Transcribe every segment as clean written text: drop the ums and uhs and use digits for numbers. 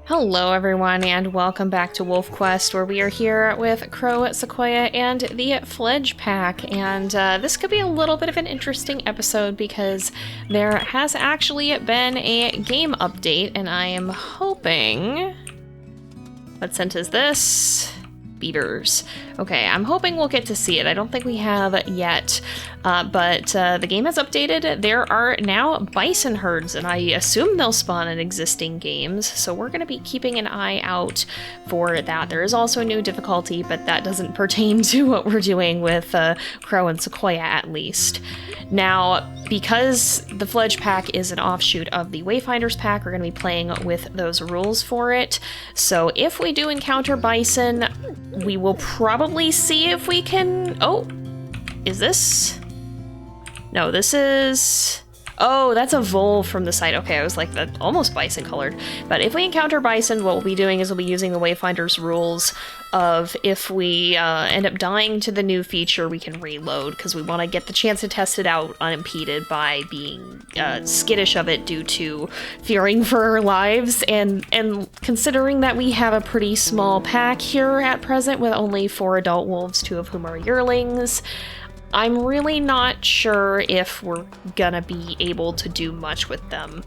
Hello everyone and welcome back to WolfQuest, where we are here with Crow, Sequoia, and the Fledge Pack. And this could be a little bit of an interesting episode because there has actually been a game update, and I am hoping... What scent is this? Beavers. Okay, I'm hoping we'll get to see it. I don't think we have yet, but the game has updated. There are now bison herds, and I assume they'll spawn in existing games, so we're going to be keeping an eye out for that. There is also a new difficulty, but that doesn't pertain to what we're doing with Crow and Sequoia, at least. Now, because the Fledge Pack is an offshoot of the Wayfinders Pack, we're going to be playing with those rules for it. So if we do encounter bison, we will probably see if we can... Oh, is this? No, this is... Oh, that's a vole from the site. Okay, I was like, that almost bison colored. But if we encounter bison, what we'll be doing is we'll be using the Wayfinders rules of if we end up dying to the new feature, we can reload, because we want to get the chance to test it out unimpeded by being skittish of it due to fearing for our lives. And considering that we have a pretty small pack here at present with only 4 adult wolves, 2 of whom are yearlings, I'm really not sure if we're gonna be able to do much with them.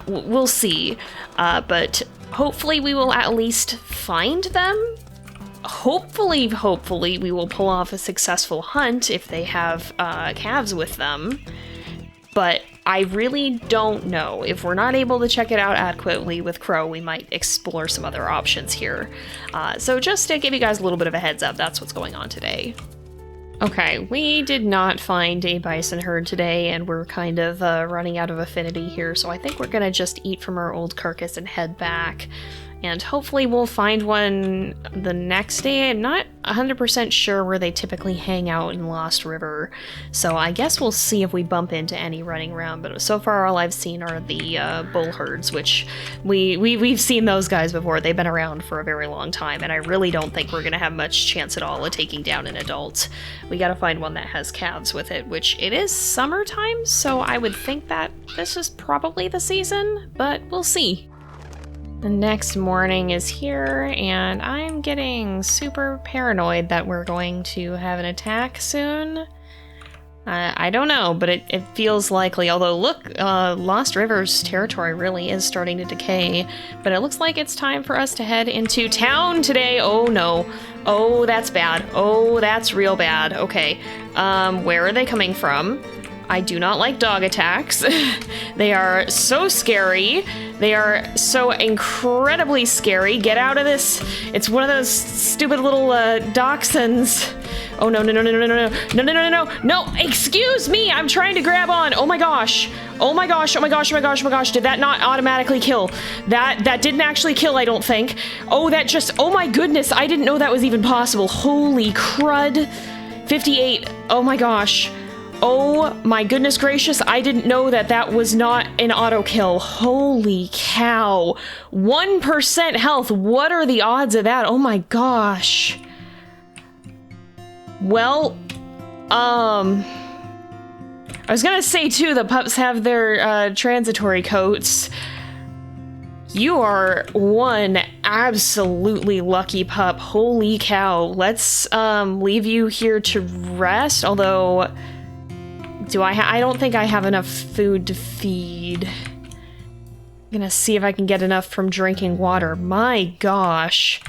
We'll see, but hopefully we will at least find them. Hopefully we will pull off a successful hunt if they have calves with them. But I really don't know. If we're not able to check it out adequately with Crow, we might explore some other options here. So just to give you guys a little bit of a heads up, that's what's going on today. Okay, we did not find a bison herd today, and we're kind of running out of affinity here, so I think we're gonna just eat from our old carcass and head back. And hopefully we'll find one the next day. I'm not 100% sure where they typically hang out in Lost River, so I guess we'll see if we bump into any running around, but so far all I've seen are the bull herds, which we've seen those guys before. They've been around for a very long time, and I really don't think we're gonna have much chance at all of taking down an adult. We gotta find one that has calves with it, which it is summertime, so I would think that this is probably the season, but we'll see. The next morning is here, and I'm getting super paranoid that we're going to have an attack soon. I don't know, but it feels likely, although look, Lost River's territory really is starting to decay, but it looks like it's time for us to head into town today. Oh no. Oh, that's bad. Oh, that's real bad. Okay, where are they coming from? I do not like dog attacks. They are so scary. They are so incredibly scary. Get out of this. It's one of those stupid little dachshunds. Oh no, no, no, no, no, no, no, no, no, no, no, no, excuse me, I'm trying to grab on. Oh my gosh. Oh my gosh, oh my gosh, oh my gosh, oh my gosh. Did that not automatically kill? That didn't actually kill, I don't think. Oh, that just, oh my goodness, I didn't know that was even possible. Holy crud. 58, oh my gosh. Oh my goodness gracious, I didn't know that that was not an auto kill. Holy cow. 1% health, what are the odds of that? Oh my gosh. Well, I was gonna say too, the pups have their transitory coats. You are one absolutely lucky pup. Holy cow. Let's leave you here to rest, although... I don't think I have enough food to feed. I'm gonna see if I can get enough from drinking water. My gosh.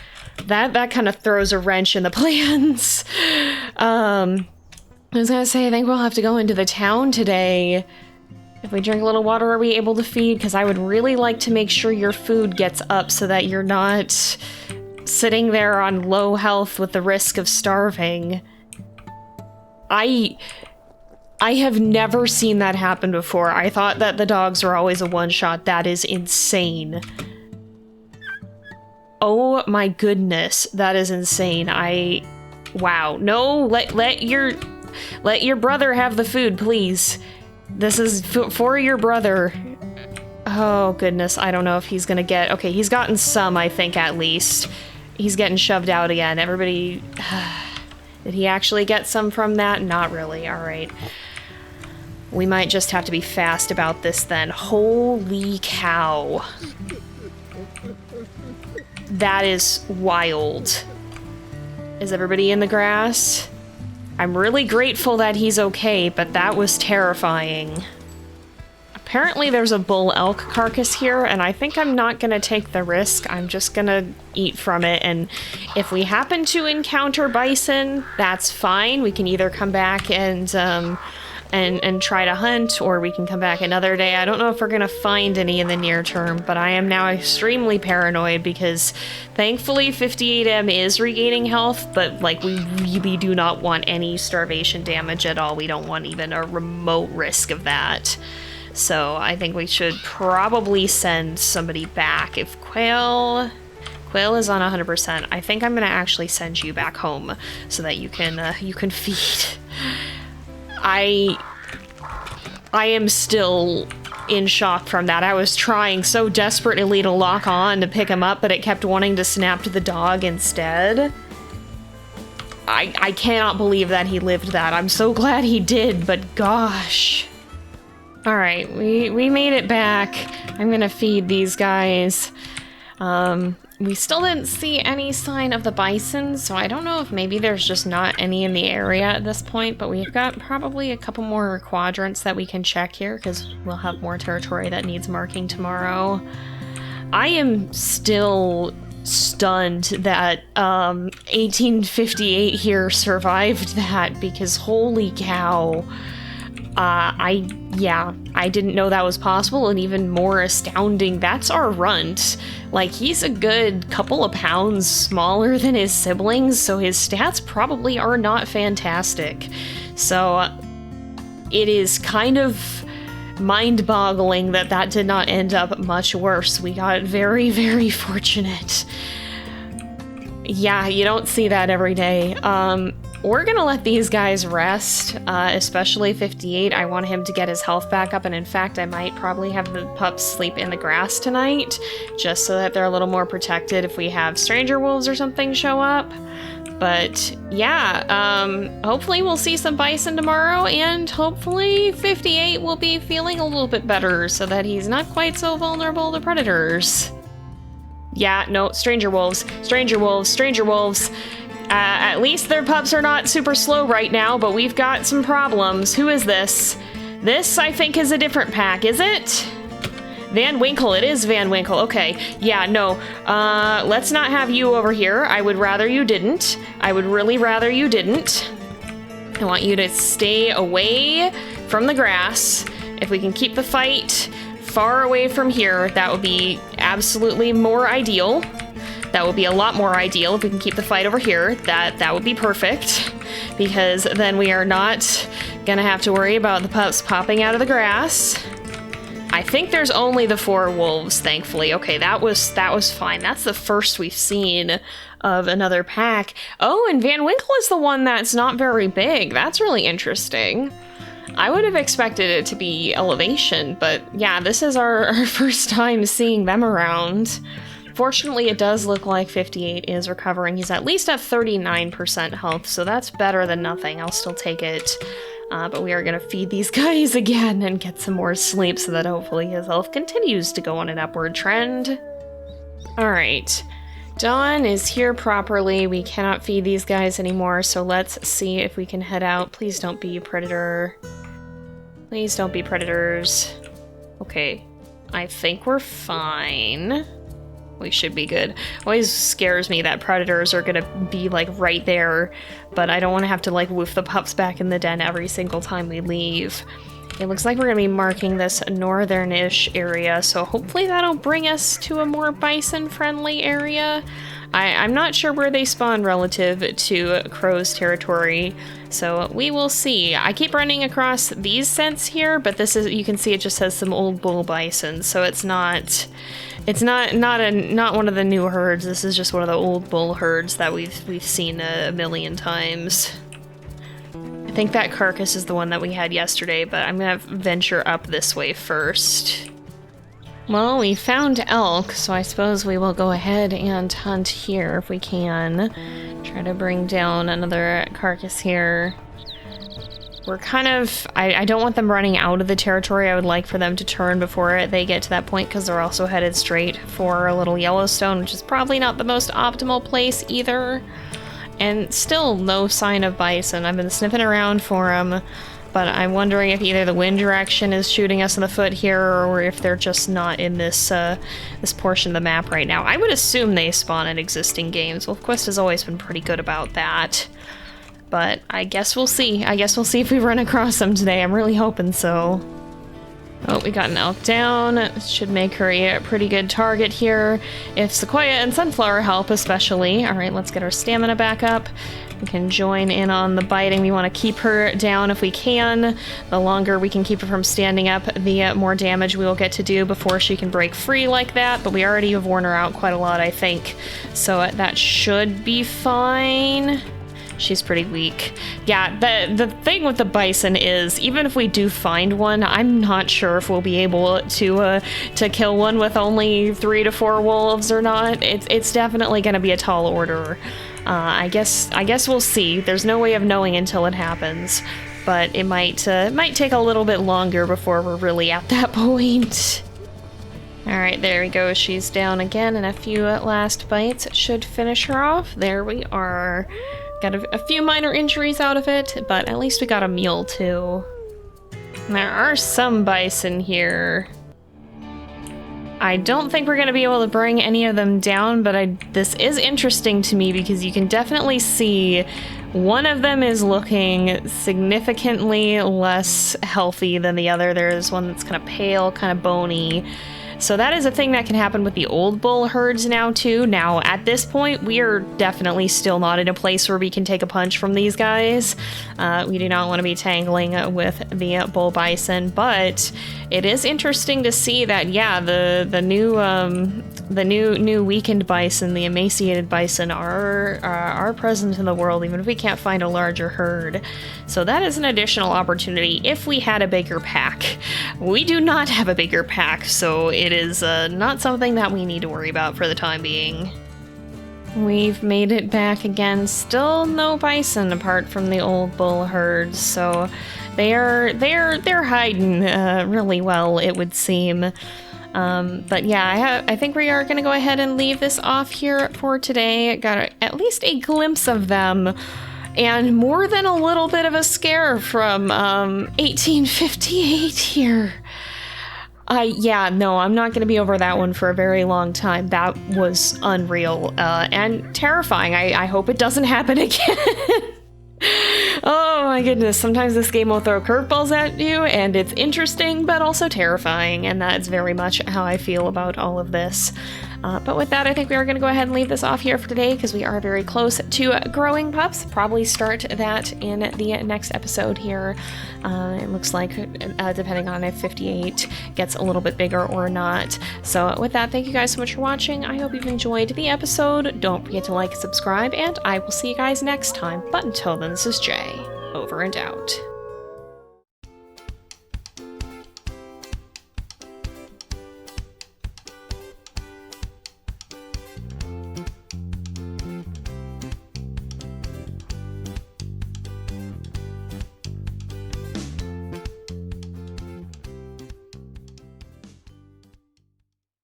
That kind of throws a wrench in the plans. I was gonna say, I think we'll have to go into the town today. If we drink a little water, are we able to feed? Because I would really like to make sure your food gets up so that you're not sitting there on low health with the risk of starving. I have never seen that happen before. I thought that the dogs were always a one-shot. That is insane. Oh my goodness, that is insane. Wow. No, let your brother have the food, please. This is for your brother. Oh goodness, I don't know if he's gonna get... Okay, he's gotten some, I think, at least. He's getting shoved out again. Everybody... Did he actually get some from that? Not really, alright. We might just have to be fast about this then. Holy cow. That is wild. Is everybody in the grass? I'm really grateful that he's okay, but that was terrifying. Apparently there's a bull elk carcass here, and I think I'm not gonna take the risk. I'm just gonna eat from it, and if we happen to encounter bison, that's fine. We can either come back and try to hunt, or we can come back another day. I don't know if we're gonna find any in the near term, but I am now extremely paranoid because thankfully 58M is regaining health, but like we really do not want any starvation damage at all. We don't want even a remote risk of that. So I think we should probably send somebody back. If Quail is on 100%, I think I'm gonna actually send you back home so that you can feed. I am still in shock from that. I was trying so desperately to lock on to pick him up, but it kept wanting to snap to the dog instead. I cannot believe that he lived that. I'm so glad he did, but gosh. Alright, we made it back. I'm gonna feed these guys. We still didn't see any sign of the bison, so I don't know if maybe there's just not any in the area at this point, but we've got probably a couple more quadrants that we can check here, because we'll have more territory that needs marking tomorrow. I am still stunned that 1858 here survived that, because holy cow. I didn't know that was possible, and even more astounding, that's our runt. Like, he's a good couple of pounds smaller than his siblings, so his stats probably are not fantastic. So, it is kind of mind-boggling that that did not end up much worse. We got very, very fortunate. Yeah, you don't see that every day. We're gonna let these guys rest, especially 58. I want him to get his health back up, and in fact, I might probably have the pups sleep in the grass tonight, just so that they're a little more protected if we have stranger wolves or something show up. But yeah, hopefully we'll see some bison tomorrow, and hopefully 58 will be feeling a little bit better so that he's not quite so vulnerable to predators. Yeah, no, stranger wolves, stranger wolves, stranger wolves. At least their pups are not super slow right now, but we've got some problems. Who is this? This, I think, is a different pack, is it? Van Winkle, it is Van Winkle. Okay, yeah, no. Let's not have you over here. I would rather you didn't. I would really rather you didn't. I want you to stay away from the grass. If we can keep the fight far away from here, that would be absolutely more ideal. That would be a lot more ideal if we can keep the fight over here. That would be perfect, because then we are not gonna have to worry about the pups popping out of the grass. I think there's only the 4 wolves, thankfully. Okay, that was fine. That's the first we've seen of another pack. Oh, and Van Winkle is the one that's not very big. That's really interesting. I would have expected it to be elevation, but yeah, this is our first time seeing them around. Fortunately, it does look like 58 is recovering. He's at least at 39% health, so that's better than nothing. I'll still take it. But we are going to feed these guys again and get some more sleep so that hopefully his health continues to go on an upward trend. Alright. Dawn is here properly. We cannot feed these guys anymore, so let's see if we can head out. Please don't be a predator. Please don't be predators. Okay. I think we're fine. We should be good. Always scares me that predators are gonna be like right there, but I don't want to have to like woof the pups back in the den every single time we leave. It looks like we're gonna be marking this northern-ish area, so hopefully that'll bring us to a more bison-friendly area. I'm not sure where they spawn relative to Crow's territory, so we will see. I keep running across these scents here, but this is, you can see it just says some old bull bison, so it's not one of the new herds. This is just one of the old bull herds that we've seen a million times. I think that carcass is the one that we had yesterday, but I'm gonna venture up this way first. Well, we found elk, so I suppose we will go ahead and hunt here if we can. Try to bring down another carcass here. we're kind of... I don't want them running out of the territory. I would like for them to turn before they get to that point, because they're also headed straight for a little Yellowstone, which is probably not the most optimal place either. And still no sign of bison. I've been sniffing around for them, but I'm wondering if either the wind direction is shooting us in the foot here, or if they're just not in this this portion of the map right now. I would assume they spawn in existing games. WolfQuest has always been pretty good about that. But I guess we'll see. I guess we'll see if we run across them today. I'm really hoping so. Oh, we got an elk down. Should make her a pretty good target here. If Sequoia and Sunflower help, especially. Alright, let's get our stamina back up. We can join in on the biting. We want to keep her down if we can. The longer we can keep her from standing up, the more damage we will get to do before she can break free like that. But we already have worn her out quite a lot, I think. So that should be fine. She's pretty weak. Yeah, the thing with the bison is, even if we do find one, I'm not sure if we'll be able to kill one with only 3 to 4 wolves or not. It's definitely going to be a tall order. I guess we'll see. There's no way of knowing until it happens, but it might take a little bit longer before we're really at that point. Alright, there we go. She's down again, and a few last bites should finish her off. There we are. Got a few minor injuries out of it, but at least we got a meal too. There are some bison here. I don't think we're going to be able to bring any of them down, but this is interesting to me because you can definitely see one of them is looking significantly less healthy than the other. There's one that's kind of pale, kind of bony. So that is a thing that can happen with the old bull herds now too. Now at this point we are definitely still not in a place where we can take a punch from these guys. We do not want to be tangling with the bull bison, but it is interesting to see that, yeah, the new weakened bison, the emaciated bison are present in the world, even if we can't find a larger herd. So that is an additional opportunity if we had a bigger pack. We do not have a bigger pack, so it is not something that we need to worry about for the time being. We've made it back again. Still no bison apart from the old bull herds, so they're hiding really well, it would seem. But yeah, I think we are going to go ahead and leave this off here for today. Got at least a glimpse of them, and more than a little bit of a scare from 1858 here. Yeah, no, I'm not going to be over that one for a very long time. That was unreal and terrifying. I hope it doesn't happen again. Oh my goodness, sometimes this game will throw curveballs at you, and it's interesting, but also terrifying, and that's very much how I feel about all of this. But with that, I think we are going to go ahead and leave this off here for today, because we are very close to growing pups. Probably start that in the next episode here. It looks like, depending on if 58 gets a little bit bigger or not. So with that, thank you guys so much for watching. I hope you've enjoyed the episode. Don't forget to like and subscribe, and I will see you guys next time. But until then, this is Jay, over and out.